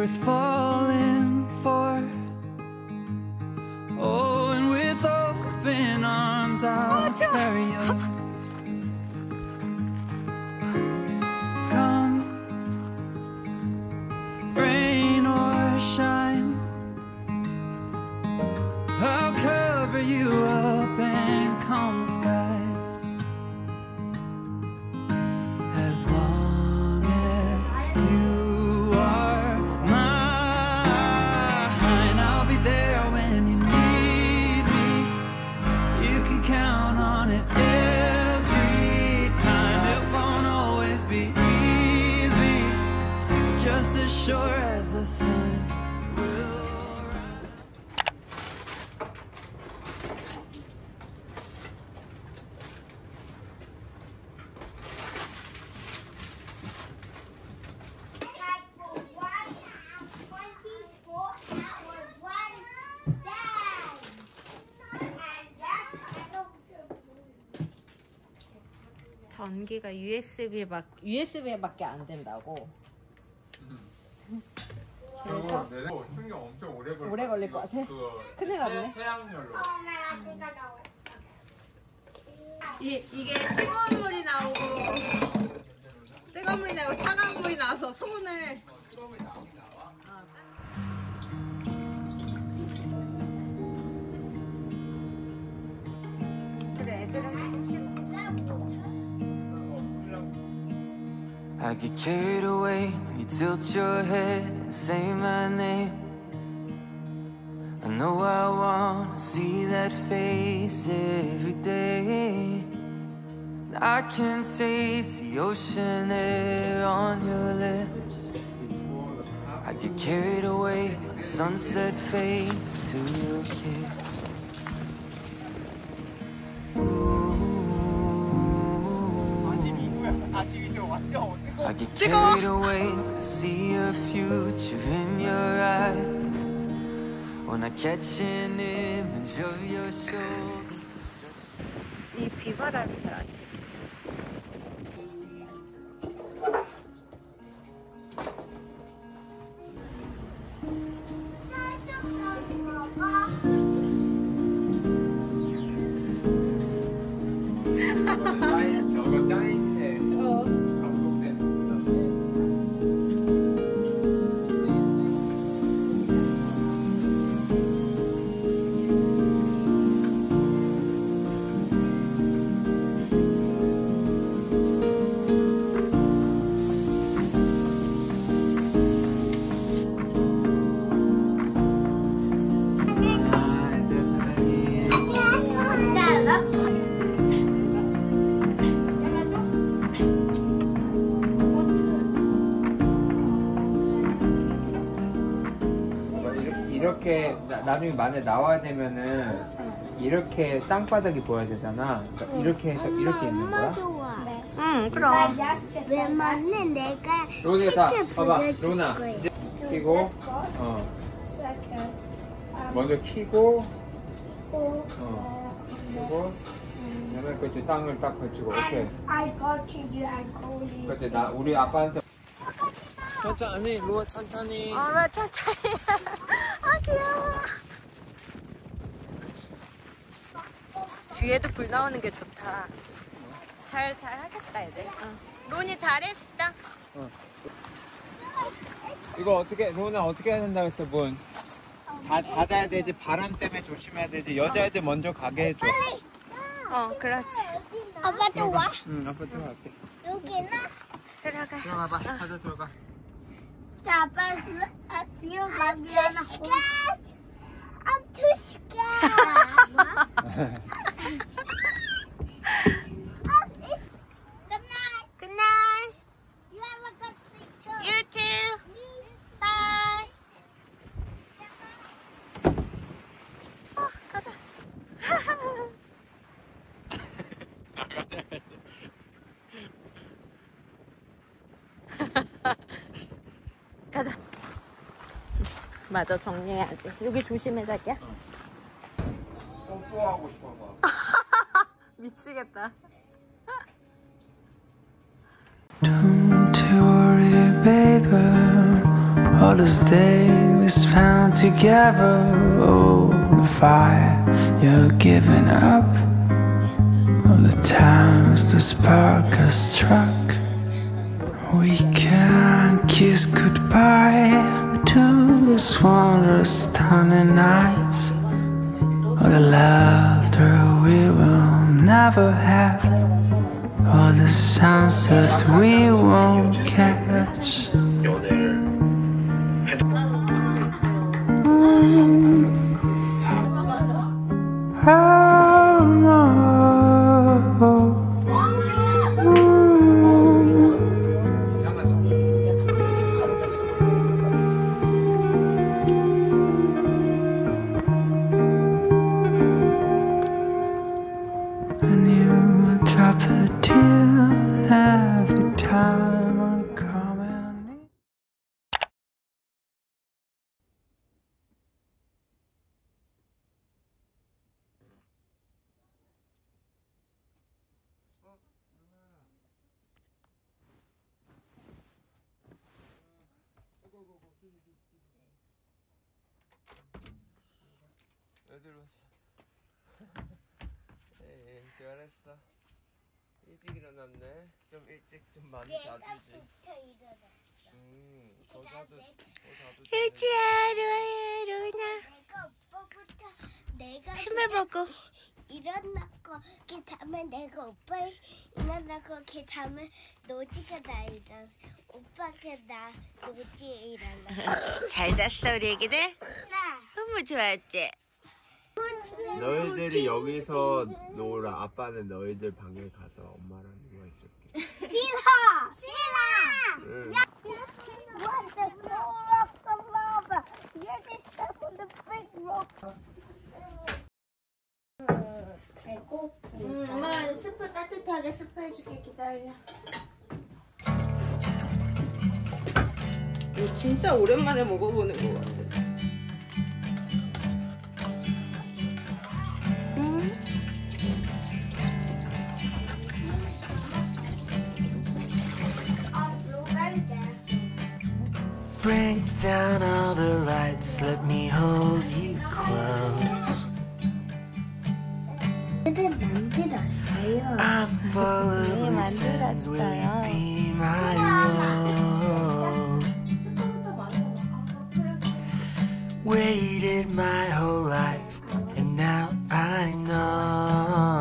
worth falling for. Oh, and with open arms I'll carry yours. Come, rain or shine, I'll cover you up and calm the skies. As long as you are mine, I'll be there when you need me. You can count on it every time. It won't always be easy, just as sure as the sun will rise. 전기가 USB밖에 안 된다고. 그래서 충격 엄청 오래 걸릴 것 같아? 큰일 났네. 태양열로. 이게 뜨거운 물이 나오고 차가운 물이 나와서 손을 그래 애들은 I get carried away when you tilt your head and say my name. I know I wanna see that face every day. I can taste the ocean air on your lips. I get carried away when the sunset fades into your kiss. I get carried away when I see a future in your eyes. When I catch an image of your shoulders. 이 비바람이 잘 안 찍혀. 저거 짱이네. 감독된. 이렇게 나중에 만에 나와야 되면은 이렇게 땅바닥이 보여야 되잖아. 그러니까 이렇게 해서 이렇게 있는 거야. 좋아. 응, 그럼. 웬만은 내가 로니가 해체 봐봐, 보여줄 로나 거야. 이제 키고, 먼저 키고, 그리고 그다음에 그렇지 땅을 딱 걸치고, 오케이. 그렇지 우리 아빠한테. 천천히 로아 천천히. 나 천천히. 아 귀여워. 뒤에도 불 나오는 게 좋다. 잘 하겠다 애들. 로니 잘했어. 이거 어떻게 로나 어떻게 해야 된다고 했어 문? 닫아야 되지. 바람 때문에 조심해야 되지. 여자애들 먼저 가게 해줘. 그렇지. 아빠 좋아? 응, 아빠 들어갈게. 여기는? 들어가. 들어가봐. 가자 들어가. 아빠 I'm too scared. Good night. You have a good sleep too. You too. Bye. 가자. 가자. 맞아, 정리해야지. 여기 조심해, 자기야. 뽀뽀하고 싶어서. 미치겠다. Don't you worry, baby. all those days we spent together. Oh, the fire you're giving up, all the times the spark has struck. We can't kiss goodbye to this wondrous stunning nights, all the laughter we will never have, all the sunset we won't catch. And you drop a tear every time I'm coming. 어디로 왔어? 에이, 잘했어. 일찍 일어났네. 좀 일찍 좀 많이 자주지. 더 자도 혜지야, 루나. 내가 오빠부터 내가 신발 벗고. 일어나고 그 다음에 내가 오빠 일어나고 그 다음에 노지가 나 일어나. 오빠가 나 노지에 일어나. 잘 잤어, 우리 애기들? 나. 너무 좋았지? 너희들이 여기서 놀아. 아빠는 너희들 방에 가서 엄마랑 누워 있을게. 싫어. 싫어. 응. Want the small rocks of lava? You're the stuff on the big rocks. 엄마 스프 따뜻하게 스프 해줄게. 기다려. 이거 진짜 오랜만에 먹어보는 것 같아. Break down all the lights, let me hold you close. 만들었어요. I'm full of loose ends, will you be my rose? Waited my whole life, and now I know.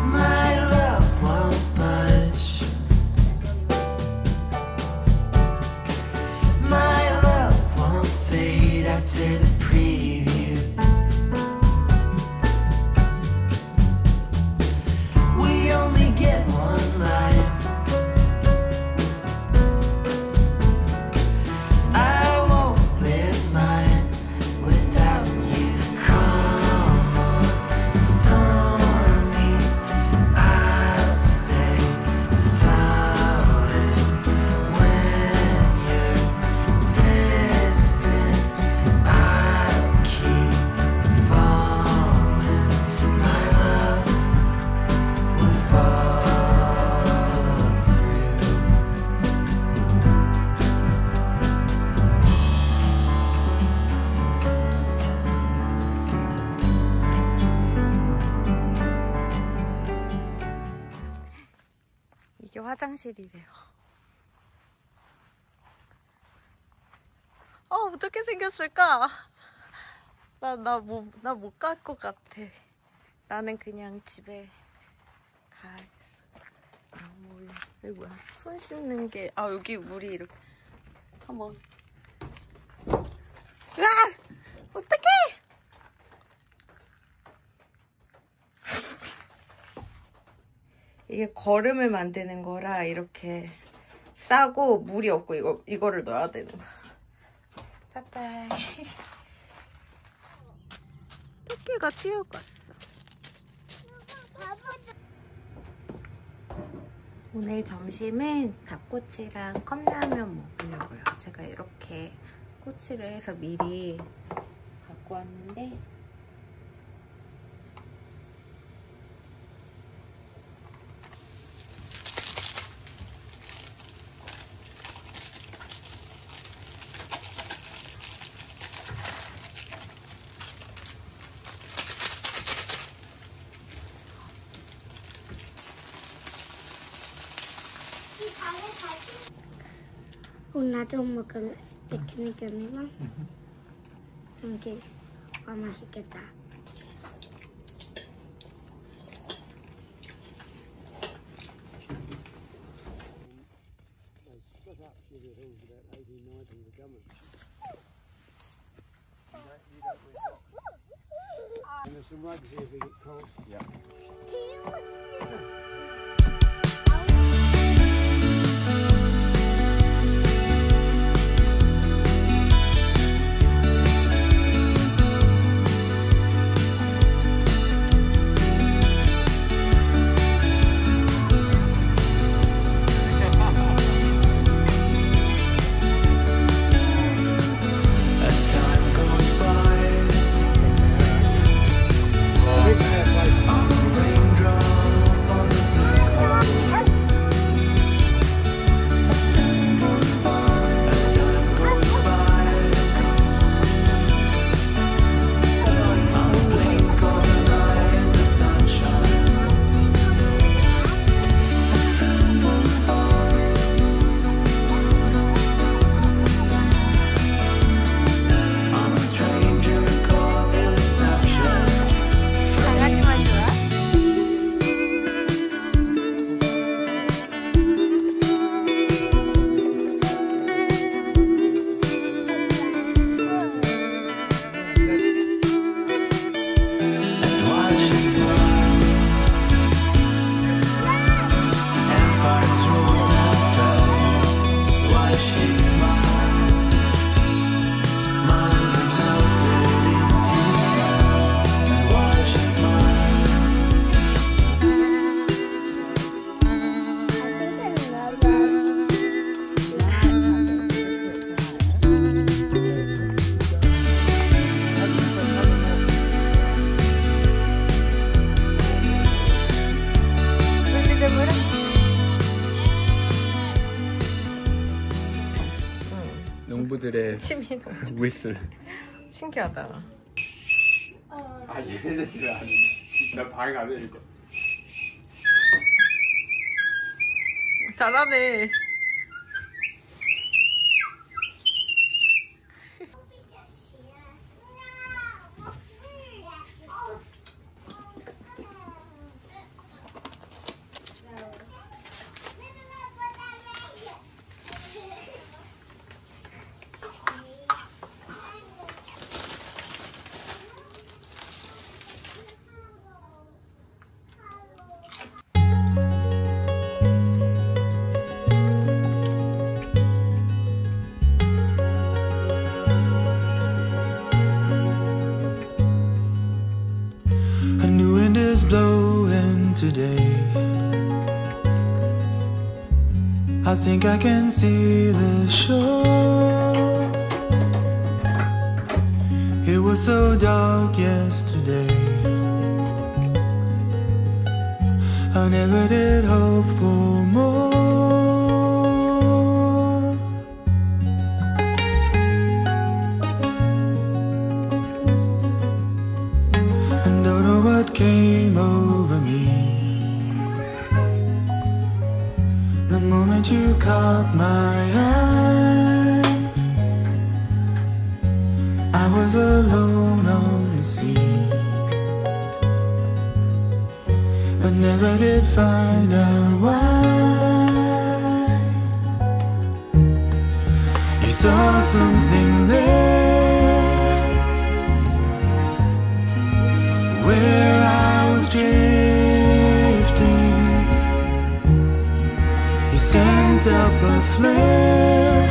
My love won't budge. My love won't fade after the preview. We only get one life. I won't live mine without you. Come on, stormy. I'll stay solid when you're distant. I'll keep falling. My love will follow through. 이게 화장실이래요. 어떻게 생겼을까? 나 못 갈 것 같아. 나는 그냥 집에 가야겠어. 여기 뭐야? 손 씻는 게, 여기 물이 이렇게. 한번. 으아! 어떡해! 이게 거름을 만드는 거라 이렇게 싸고 물이 없고 이거를 넣어야 되는 거야. 빠빠이. 토끼가 뛰어갔어. 오늘 점심은 닭꼬치랑 컵라면 먹으려고요. 제가 이렇게 꼬치를 해서 미리 갖고 왔는데 나도 먹을래. 피크닉이면 이게 맛있겠다. Some rugs here if we get cold. Yeah. 농부들의 취미는 휘슬. 신기하다. 아 얘네들 아니. 나 방에 가서 이거. 잘하네. Blowing today. I think I can see the shore. It was so dark yesterday. I never did hope for more. And don't know what came over me the moment you caught my eye. I was alone on the sea, but never did find out why. You saw something there where I was drifting. You sent up a flare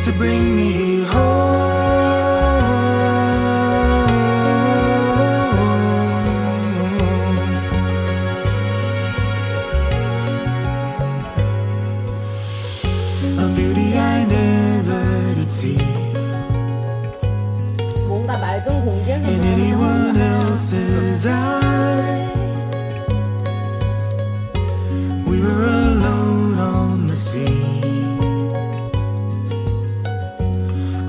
to bring me home. A beauty I never did see 뭔가 맑은 공기에서 in anyone else's eyes. We were alone on the sea,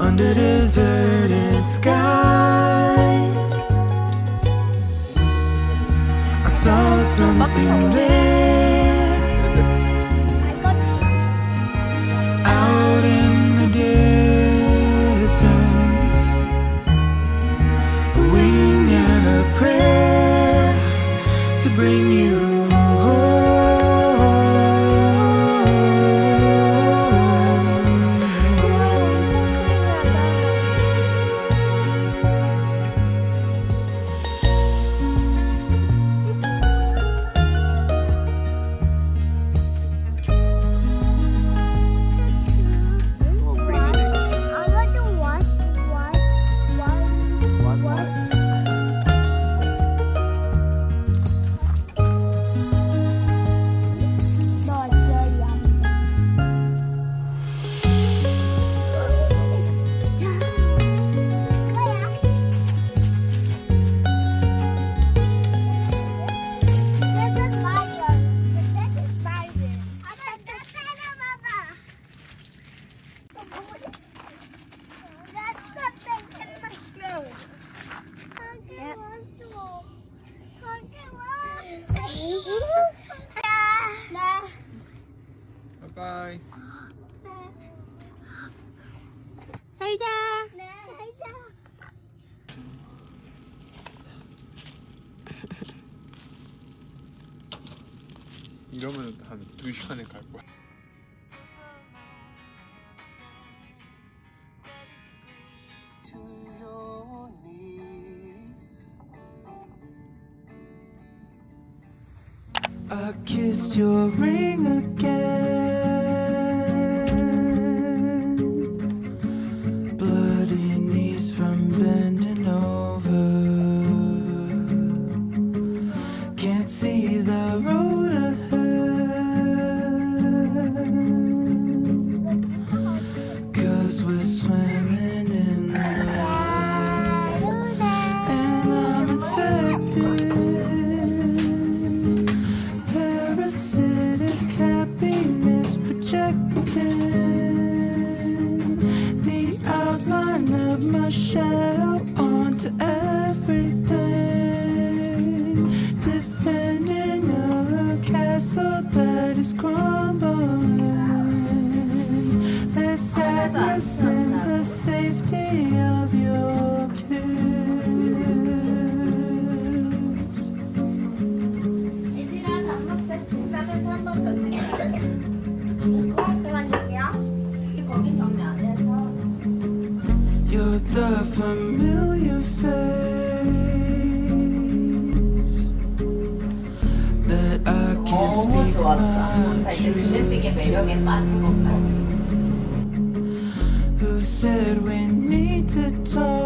under deserted skies. I saw something there out in 바이바이. 잘 자. 이러면 한 2시간에 갈 거야. I kissed your ring again. Bloody knees from bending over. Can't see the road ahead. 'Cause we're swimming in the tide. And I'm infected. Parasitic happiness projecting the outline of my shadow onto everything, defending a castle that is crumbling. There's sadness in the safety of your kiss. You're the familiar face that I can't speak my truth. Who said we need to talk?